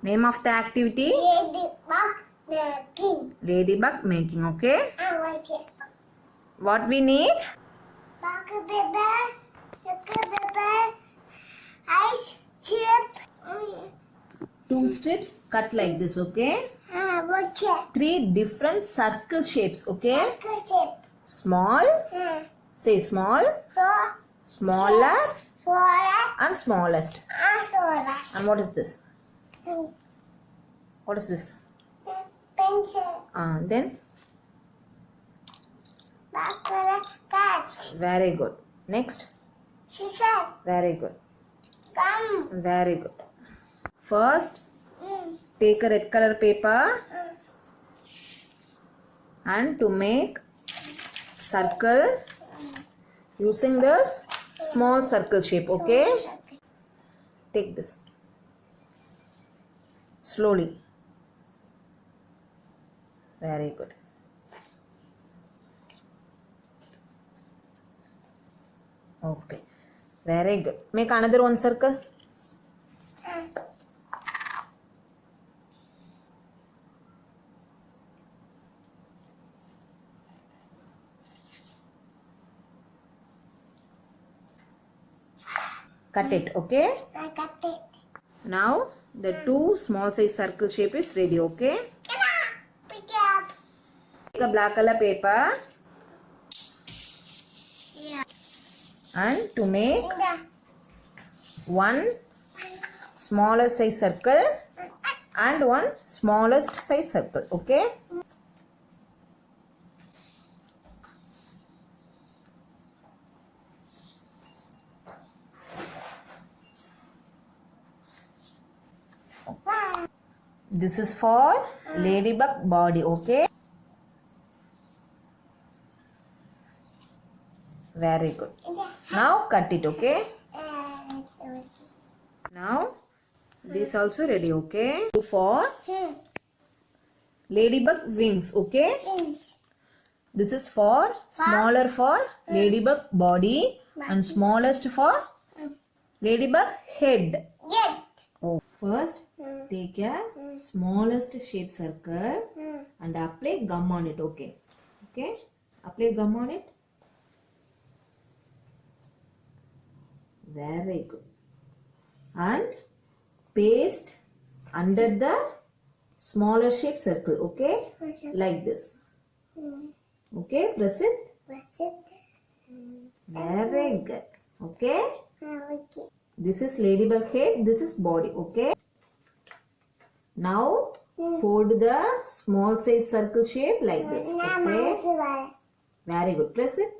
Name of the activity? Ladybug making. Ladybug making, okay? Okay. What we need? Bucket paper, ice chip. 2 strips cut like this, okay? Okay. 3 different circle shapes, okay? Circle shape. Small, say small, smaller, and smallest. And what is this? What is this? Pencil. Then? Black color catch. Very good. Next? Scissor. Very good. Gum. Very good. First, take a red color paper and to make circle using this small circle shape, okay? Take this. Slowly. Very good. Okay. Very good. Make another one circle. Cut it, okay? I got it. Now the 2 small size circle shape is ready, okay? Pick up. Take a black color paper Yeah. and to make one smaller size circle and one smallest size circle, okay? This is for ladybug body, okay? Very good. Now cut it, okay? Now this also ready, okay? For ladybug wings, okay? This is for smaller for ladybug body and smallest for ladybug head. Yes. Oh, first take a smallest shape circle and apply gum on it, okay? Okay? Apply gum on it. Very good. And paste under the smaller shape circle, okay? Like this. Okay, press it. Press it. Very good. Okay? Okay. This is ladybug head, this is body, okay? Now fold the small size circle shape like this, okay? Very good. Press it.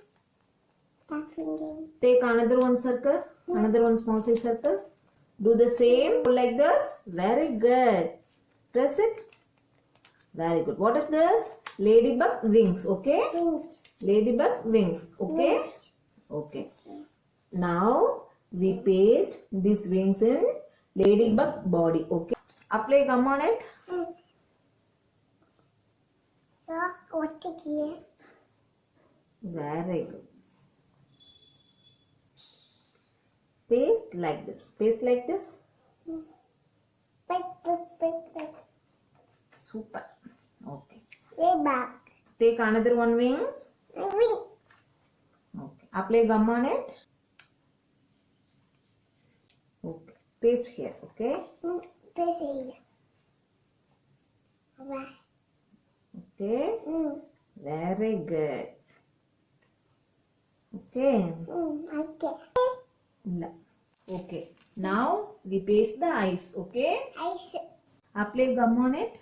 Take another one circle, another one small size circle. Do the same like this. Very good. Press it. Very good. What is this? Ladybug wings, okay? Ladybug wings, okay? Okay. Now we paste these wings in ladybug body, okay? Apply gum on it. Very good. Paste like this. Paste like this. Super. Okay. Take another one wing. Okay. Apply gum on it. Okay. Paste here. Okay. Okay. Very good. Okay. Okay. Now we paste the eyes. Okay. Apply gum on it.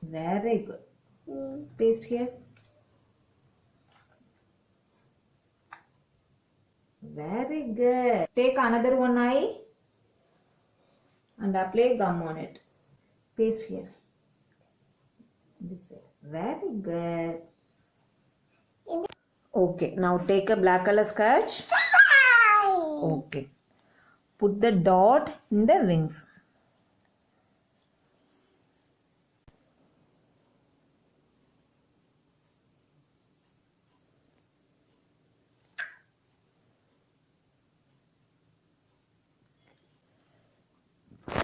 Very good. Paste here. Very good. Take another one eye and apply gum on it. Paste here. This side. Very good. Okay. Now take a black color sketch. Okay. Put the dot in the wings.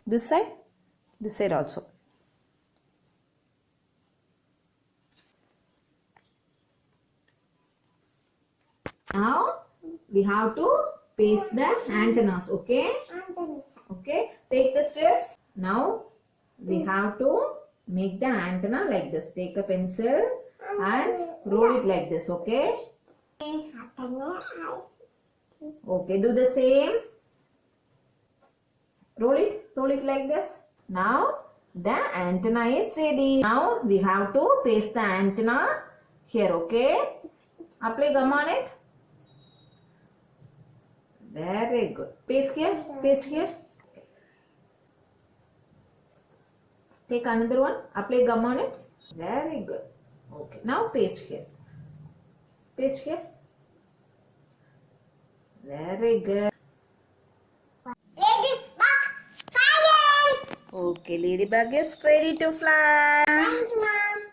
This side also. Now we have to paste the antennas, okay? Okay, take the steps. Now we have to make the antenna like this. Take a pencil and roll it like this, okay? Okay, do the same. Roll it like this. Now the antenna is ready. Now we have to paste the antenna here, okay? Apply gum on it. Very good. Paste here. Paste here. Take another one. Apply gum on it. Very good. Okay. Now paste here. Paste here. Very good. Ladybug flying. Okay, ladybug is ready to fly. Thanks, Mom.